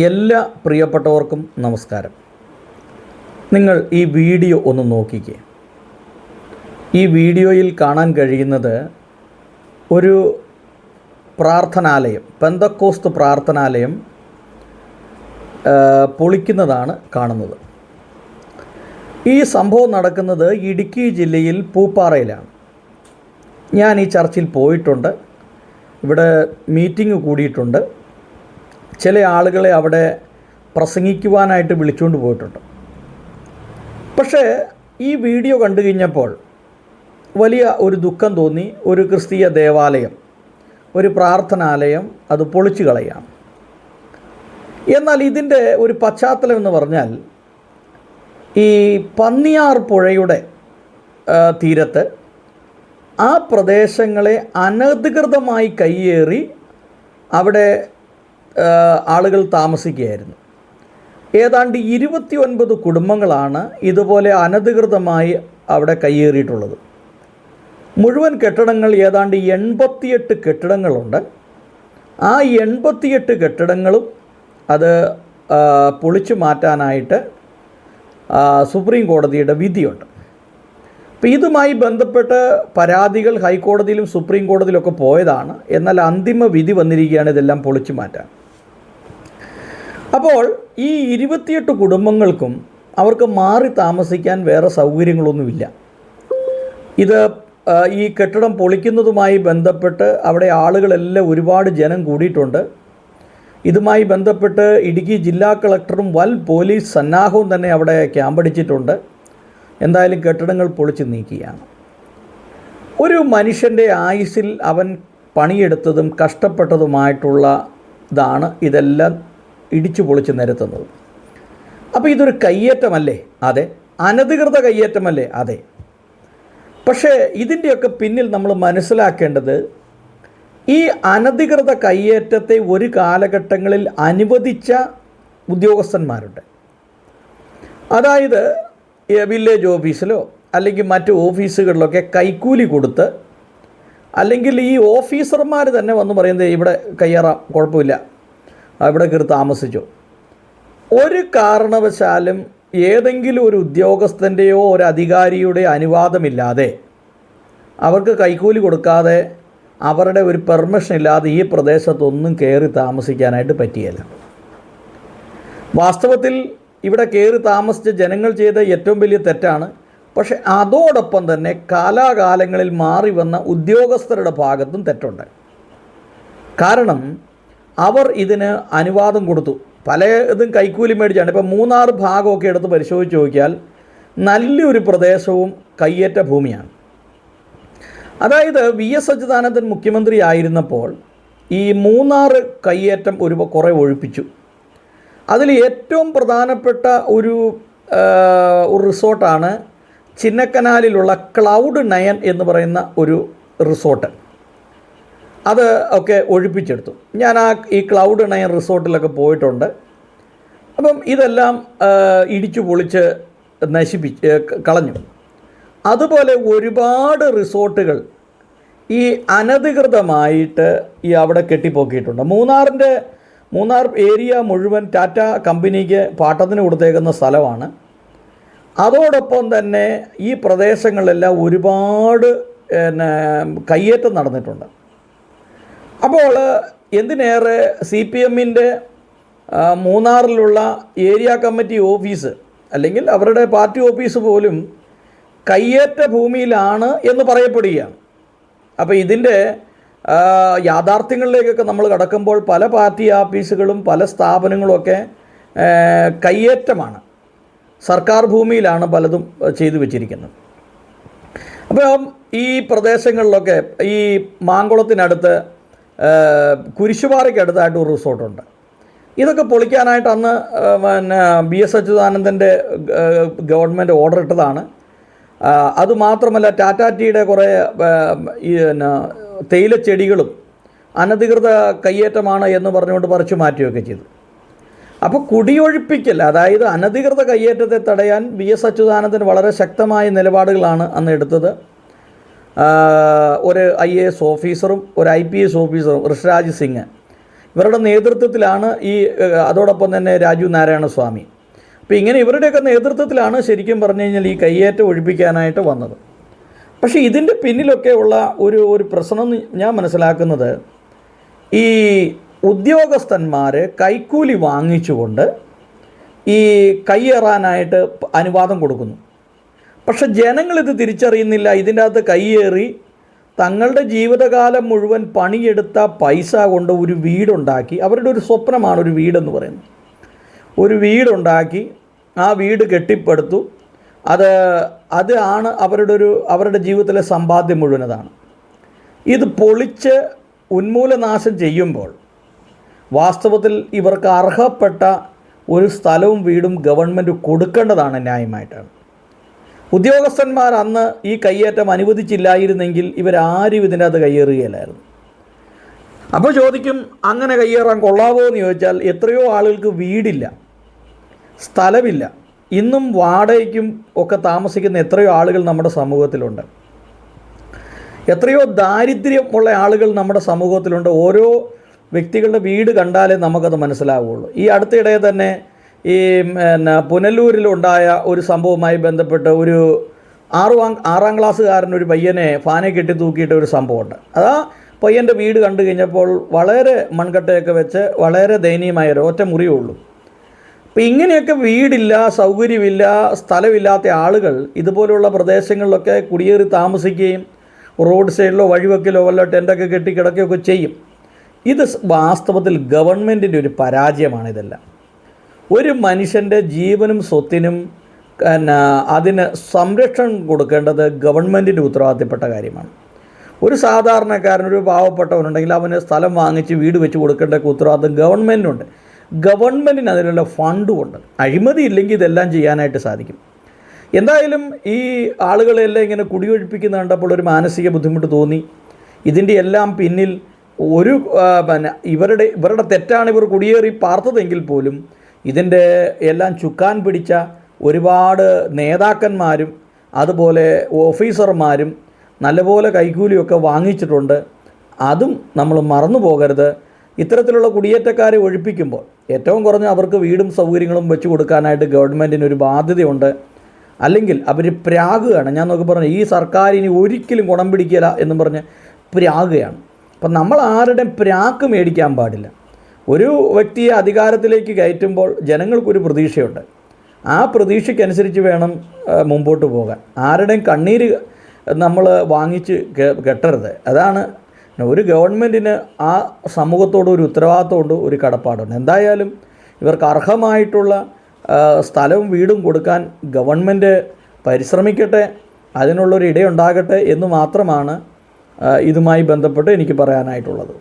എല്ലാ പ്രിയപ്പെട്ടവർക്കും നമസ്കാരം. നിങ്ങൾ ഈ വീഡിയോ ഒന്ന് നോക്കിക്കേ. ഈ വീഡിയോയിൽ കാണാൻ കഴിയുന്നത് ഒരു പ്രാർത്ഥനാലയം, പെന്തക്കോസ്ത് പ്രാർത്ഥനാലയം പൊളിക്കുന്നതാണ് കാണുന്നത്. ഈ സംഭവം നടക്കുന്നത് ഇടുക്കി ജില്ലയിൽ പൂപ്പാറയിലാണ്. ഞാൻ ഈ ചർച്ചിൽ പോയിട്ടുണ്ട്. ഇവിടെ മീറ്റിംഗ് കൂടിയിട്ടുണ്ട്. ചില ആളുകളെ അവിടെ പ്രസംഗിക്കുവാനായിട്ട് വിളിച്ചുകൊണ്ട് പോയിട്ടുണ്ട്. പക്ഷേ ഈ വീഡിയോ കണ്ടു കഴിഞ്ഞപ്പോൾ വലിയ ഒരു ദുഃഖം തോന്നി. ഒരു ക്രിസ്തീയ ദേവാലയം, ഒരു പ്രാർത്ഥനാലയം അത് പൊളിച്ചു കളയുകയാണ്. എന്നാൽ ഇതിൻ്റെ ഒരു പശ്ചാത്തലം എന്ന് പറഞ്ഞാൽ, ഈ പന്നിയാർ പുഴയുടെ തീരത്ത് ആ പ്രദേശങ്ങളെ അനധികൃതമായി കയ്യേറി അവിടെ ആളുകൾ താമസിക്കുകയായിരുന്നു. ഏതാണ്ട് 29 കുടുംബങ്ങളാണ് ഇതുപോലെ അനധികൃതമായി അവിടെ കയ്യേറിയിട്ടുള്ളത്. മുഴുവൻ കെട്ടിടങ്ങൾ ഏതാണ്ട് 88 കെട്ടിടങ്ങളുണ്ട്. ആ 88 കെട്ടിടങ്ങളും അത് പൊളിച്ചു മാറ്റാനായിട്ട് സുപ്രീം കോടതിയുടെ വിധിയുണ്ട്. അപ്പോൾ ഇതുമായി ബന്ധപ്പെട്ട് പരാതികൾ ഹൈക്കോടതിയിലും സുപ്രീം കോടതിയിലൊക്കെ പോയതാണ്. എന്നാൽ അന്തിമ വിധി വന്നിരിക്കുകയാണ് ഇതെല്ലാം പൊളിച്ചു മാറ്റാൻ. അപ്പോൾ ഈ 28 കുടുംബങ്ങൾക്കും അവർക്ക് മാറി താമസിക്കാൻ വേറെ സൗകര്യങ്ങളൊന്നുമില്ല. ഇത് ഈ കെട്ടിടം പൊളിക്കുന്നതുമായി ബന്ധപ്പെട്ട് അവിടെ ആളുകളെല്ലാം ഒരുപാട് ജനം കൂടിയിട്ടുണ്ട്. ഇതുമായി ബന്ധപ്പെട്ട് ഇടുക്കി ജില്ലാ കളക്ടറും വൻ പോലീസ് സന്നാഹവും തന്നെ അവിടെ ക്യാമ്പടിച്ചിട്ടുണ്ട്. എന്തായാലും കെട്ടിടങ്ങൾ പൊളിച്ചു നീക്കുകയാണ്. ഒരു മനുഷ്യൻ്റെ ആയുസ്സിൽ അവൻ പണിയെടുത്തതും കഷ്ടപ്പെട്ടതുമായിട്ടുള്ള ഇതാണ് ഇതെല്ലാം ഇടിച്ചു പൊളിച്ച് നിരത്തുന്നത്. അപ്പോൾ ഇതൊരു കയ്യേറ്റമല്ലേ? അതെ. അനധികൃത കയ്യേറ്റമല്ലേ? അതെ. പക്ഷേ ഇതിൻ്റെയൊക്കെ പിന്നിൽ നമ്മൾ മനസ്സിലാക്കേണ്ടത്, ഈ അനധികൃത കയ്യേറ്റത്തെ ഒരു കാലഘട്ടങ്ങളിൽ അനുവദിച്ച ഉദ്യോഗസ്ഥന്മാരുണ്ട്. അതായത് വില്ലേജ് ഓഫീസിലോ അല്ലെങ്കിൽ മറ്റ് ഓഫീസുകളിലൊക്കെ കൈക്കൂലി കൊടുത്ത്, അല്ലെങ്കിൽ ഈ ഓഫീസർമാർ തന്നെ വന്ന് പറയുന്നത് ഇവിടെ കയ്യേറാം, കുഴപ്പമില്ല, ഇവിടെ കയറി താമസിച്ചോ. ഒരു കാരണവശാലും ഏതെങ്കിലും ഒരു ഉദ്യോഗസ്ഥൻ്റെയോ ഒരു അധികാരിയുടെ അനുവാദമില്ലാതെ, അവർക്ക് കൈക്കൂലി കൊടുക്കാതെ, അവരുടെ ഒരു പെർമിഷൻ ഇല്ലാതെ ഈ പ്രദേശത്തൊന്നും കയറി താമസിക്കാനായിട്ട് പറ്റിയല്ല. വാസ്തവത്തിൽ ഇവിടെ കയറി താമസിച്ച ജനങ്ങൾ ചെയ്ത ഏറ്റവും വലിയ തെറ്റാണ്. പക്ഷേ അതോടൊപ്പം തന്നെ കാലാകാലങ്ങളിൽ മാറി വന്ന ഉദ്യോഗസ്ഥരുടെ ഭാഗത്തും തെറ്റുണ്ട്. കാരണം അവർ ഇതിന് അനുവാദം കൊടുത്തു. പല ഇതും കൈക്കൂലി മേടിച്ചാണ്. ഇപ്പോൾ മൂന്നാർ ഭാഗമൊക്കെ എടുത്ത് പരിശോധിച്ച് നോക്കിയാൽ നല്ലൊരു പ്രദേശവും കയ്യേറ്റ ഭൂമിയാണ്. അതായത് VS അച്യുതാനന്ദൻ മുഖ്യമന്ത്രി ആയിരുന്നപ്പോൾ ഈ മൂന്നാർ കയ്യേറ്റം കുറേ ഒഴിപ്പിച്ചു. അതിൽ ഏറ്റവും പ്രധാനപ്പെട്ട ഒരു റിസോർട്ടാണ് ചിന്നക്കനാലിലുള്ള ക്ലൗഡ് 9 എന്ന് പറയുന്ന ഒരു റിസോർട്ട്. അത് ഒക്കെ ഒഴിപ്പിച്ചെടുത്തു. ഞാൻ ഈ ക്ലൗഡ് 9 റിസോർട്ടിലൊക്കെ പോയിട്ടുണ്ട്. അപ്പം ഇതെല്ലാം ഇടിച്ചു പൊളിച്ച് കളഞ്ഞു. അതുപോലെ ഒരുപാട് റിസോർട്ടുകൾ ഈ അനധികൃതമായിട്ട് ഈ അവിടെ കെട്ടിപ്പൊക്കിയിട്ടുണ്ട്. മൂന്നാർ ഏരിയ മുഴുവൻ ടാറ്റ കമ്പനിക്ക് പാട്ടത്തിന് കൊടുത്തേക്കുന്ന സ്ഥലമാണ്. അതോടൊപ്പം തന്നെ ഈ പ്രദേശങ്ങളിലെല്ലാം ഒരുപാട് കയ്യേറ്റം നടന്നിട്ടുണ്ട്. അപ്പോൾ എന്തിനേറെ CPMൻ്റെ മൂന്നാറിലുള്ള ഏരിയ കമ്മിറ്റി ഓഫീസ്, അല്ലെങ്കിൽ അവരുടെ പാർട്ടി ഓഫീസ് പോലും കയ്യേറ്റ ഭൂമിയിലാണ് എന്ന് പറയപ്പെടുകയാണ്. അപ്പോൾ ഇതിൻ്റെ യാഥാർത്ഥ്യങ്ങളിലേക്കൊക്കെ നമ്മൾ കടക്കുമ്പോൾ പല പാർട്ടി ഓഫീസുകളും പല സ്ഥാപനങ്ങളുമൊക്കെ കയ്യേറ്റമാണ്, സർക്കാർ ഭൂമിയിലാണ് പലതും ചെയ്തു വച്ചിരിക്കുന്നത്. അപ്പം ഈ പ്രദേശങ്ങളിലൊക്കെ ഈ മാങ്കുളത്തിനടുത്ത് കുരിശുപാറയ്ക്കടുത്തായിട്ട് ഒരു റിസോർട്ടുണ്ട്. ഇതൊക്കെ പൊളിക്കാനായിട്ട് അന്ന് VS അച്യുതാനന്ദൻ്റെ ഗവൺമെൻറ് ഓർഡർ ഇട്ടതാണ്. അതുമാത്രമല്ല ടാറ്റ ടീയുടെ കുറേ തേയിലച്ചെടികളും അനധികൃത കയ്യേറ്റമാണ് എന്ന് പറഞ്ഞുകൊണ്ട് പറിച്ചു മാറ്റുകയൊക്കെ ചെയ്തു. അപ്പോൾ കുടിയൊഴിപ്പിക്കൽ, അതായത് അനധികൃത കയ്യേറ്റത്തെ തടയാൻ VS അച്യുതാനന്ദൻ വളരെ ശക്തമായ നിലപാടുകളാണ് അന്ന് എടുത്തത്. ഒരു IAS ഓഫീസറും ഒരു IPS ഓഫീസറും ഋഷിരാജ് സിംഗ് ഇവരുടെ നേതൃത്വത്തിലാണ് അതോടൊപ്പം തന്നെ രാജു നാരായണ സ്വാമി. അപ്പോൾ ഇങ്ങനെ ഇവരുടെയൊക്കെ നേതൃത്വത്തിലാണ് ശരിക്കും പറഞ്ഞു കഴിഞ്ഞാൽ ഈ കയ്യേറ്റം ഒഴിപ്പിക്കാനായിട്ട് വന്നത്. പക്ഷേ ഇതിൻ്റെ പിന്നിലൊക്കെ ഉള്ള ഒരു പ്രശ്നം ഞാൻ മനസ്സിലാക്കുന്നത്, ഈ ഉദ്യോഗസ്ഥന്മാർ കൈക്കൂലി വാങ്ങിച്ചുകൊണ്ട് ഈ കയ്യേറാനായിട്ട് അനുവാദം കൊടുക്കുന്നു. പക്ഷെ ജനങ്ങളിത് തിരിച്ചറിയുന്നില്ല. ഇതിൻ്റെ അകത്ത് കയ്യേറി തങ്ങളുടെ ജീവിതകാലം മുഴുവൻ പണിയെടുത്ത പൈസ കൊണ്ട് ഒരു വീടുണ്ടാക്കി, അവരുടെ ഒരു സ്വപ്നമാണ് ഒരു വീടെന്ന് പറയുന്നത്. ഒരു വീടുണ്ടാക്കി ആ വീട് കെട്ടിപ്പടുത്തു. ആണ് അവരുടെ ജീവിതത്തിലെ സമ്പാദ്യം മുഴുവൻ അതാണ്. ഇത് പൊളിച്ച് ഉന്മൂലനാശം ചെയ്യുമ്പോൾ വാസ്തവത്തിൽ ഇവർക്ക് അർഹപ്പെട്ട ഒരു സ്ഥലവും വീടും ഗവൺമെൻറ് കൊടുക്കേണ്ടതാണ് ന്യായമായിട്ടാണ്. ഉദ്യോഗസ്ഥന്മാർ അന്ന് ഈ കയ്യേറ്റം അനുവദിച്ചില്ലായിരുന്നെങ്കിൽ ഇവരാരും ഇതിൻ്റെ അകത്ത് കയ്യേറുകയില്ലായിരുന്നു. അപ്പോൾ ചോദിക്കും, അങ്ങനെ കയ്യേറാൻ കൊള്ളാവോ എന്ന് ചോദിച്ചാൽ, എത്രയോ ആളുകൾക്ക് വീടില്ല, സ്ഥലമില്ല, ഇന്നും വാടകയ്ക്കും ഒക്കെ താമസിക്കുന്ന എത്രയോ ആളുകൾ നമ്മുടെ സമൂഹത്തിലുണ്ട്. എത്രയോ ദാരിദ്ര്യമുള്ള ആളുകൾ നമ്മുടെ സമൂഹത്തിലുണ്ട്. ഓരോ വ്യക്തികളുടെ വീട് കണ്ടാലേ നമുക്കത് മനസ്സിലാവുകയുള്ളൂ. ഈ അടുത്തിടെ തന്നെ ഈ പുനലൂരിലുണ്ടായ ഒരു സംഭവവുമായി ബന്ധപ്പെട്ട് ഒരു ആറാം ക്ലാസ്സുകാരൻ ഒരു പയ്യനെ ഫാനെ കെട്ടി തൂക്കിയിട്ട ഒരു സംഭവമുണ്ട്. അതാ പയ്യൻ്റെ വീട് കണ്ടു കഴിഞ്ഞപ്പോൾ വളരെ മൺകട്ടയൊക്കെ വെച്ച് വളരെ ദയനീയമായ ഒറ്റ മുറിയേ ഉള്ളൂ. അപ്പോൾ ഇങ്ങനെയൊക്കെ വീടില്ല, സൗകര്യമില്ല, സ്ഥലമില്ലാത്ത ആളുകൾ ഇതുപോലുള്ള പ്രദേശങ്ങളിലൊക്കെ കുടിയേറി താമസിക്കുകയും റോഡ് സൈഡിലോ വഴിവെക്കിലോ വല്ല ടെൻ്റൊക്കെ കെട്ടി കിടക്കുകയൊക്കെ ചെയ്യും. ഇത് വാസ്തവത്തിൽ ഗവൺമെൻറ്റിൻ്റെ ഒരു പരാജയമാണ്. ഇതെല്ലാം ഒരു മനുഷ്യൻ്റെ ജീവനും സ്വത്തിനും അതിന് സംരക്ഷണം കൊടുക്കേണ്ടത് ഗവൺമെൻറ്റിൻ്റെ ഉത്തരവാദിത്തപ്പെട്ട കാര്യമാണ്. ഒരു സാധാരണക്കാരൻ, ഒരു പാവപ്പെട്ടവനുണ്ടെങ്കിൽ അവന് സ്ഥലം വാങ്ങിച്ച് വീട് വെച്ച് കൊടുക്കേണ്ട ഉത്തരവാദിത്തം ഗവൺമെൻറ്റിനുണ്ട്. ഗവൺമെൻറ്റിന് അതിനുള്ള ഫണ്ടുമുണ്ട്. അഴിമതി ഇല്ലെങ്കിൽ ഇതെല്ലാം ചെയ്യാനായിട്ട് സാധിക്കും. എന്തായാലും ഈ ആളുകളെല്ലാം ഇങ്ങനെ കുടിയൊഴിപ്പിക്കുന്ന കണ്ടപ്പോൾ ഒരു മാനസിക ബുദ്ധിമുട്ട് തോന്നി. ഇതിൻ്റെ എല്ലാം പിന്നിൽ ഇവരുടെ തെറ്റാണ് ഇവർ കുടിയേറി പാർത്തതെങ്കിൽ പോലും ഇതിൻ്റെ എല്ലാം ചുക്കാൻ പിടിച്ച ഒരുപാട് നേതാക്കന്മാരും അതുപോലെ ഓഫീസർമാരും നല്ലപോലെ കൈക്കൂലിയൊക്കെ വാങ്ങിച്ചിട്ടുണ്ട്. അതും നമ്മൾ മറന്നു പോകരുത്. ഇത്തരത്തിലുള്ള കുടിയേറ്റക്കാരെ ഒഴിപ്പിക്കുമ്പോൾ ഏറ്റവും കുറഞ്ഞ അവർക്ക് വീടും സൗകര്യങ്ങളും വെച്ച് കൊടുക്കാനായിട്ട് ഗവൺമെൻറ്റിന് ഒരു ബാധ്യതയുണ്ട്. അല്ലെങ്കിൽ അവർ പ്രാകുകയാണ്. ഞാൻ നോക്കി പറഞ്ഞു, ഈ സർക്കാർ ഇനി ഒരിക്കലും ഗുണം പിടിക്കില്ല എന്ന് പറഞ്ഞ് പ്രാകുകയാണ്. അപ്പം നമ്മൾ ആരുടെയും പ്രാക്ക് മേടിക്കാൻ പാടില്ല. ഒരു വ്യക്തിയെ അധികാരത്തിലേക്ക് കയറ്റുമ്പോൾ ജനങ്ങൾക്കൊരു പ്രതീക്ഷയുണ്ട്. ആ പ്രതീക്ഷയ്ക്കനുസരിച്ച് വേണം മുമ്പോട്ട് പോകാൻ. ആരുടെയും കണ്ണീര് നമ്മൾ വാങ്ങിച്ച് കെട്ടരുത്. അതാണ് ഒരു ഗവൺമെൻറ്റിന് ആ സമൂഹത്തോട് ഒരു ഉത്തരവാദിത്തമുണ്ട്, ഒരു കടപ്പാടുണ്ട്. എന്തായാലും ഇവർക്ക് അർഹമായിട്ടുള്ള സ്ഥലവും വീടും കൊടുക്കാൻ ഗവൺമെൻറ് പരിശ്രമിക്കട്ടെ, അതിനുള്ളൊരു ഇടയുണ്ടാകട്ടെ എന്ന് മാത്രമാണ് ഇതുമായി ബന്ധപ്പെട്ട് എനിക്ക് പറയാനായിട്ടുള്ളത്.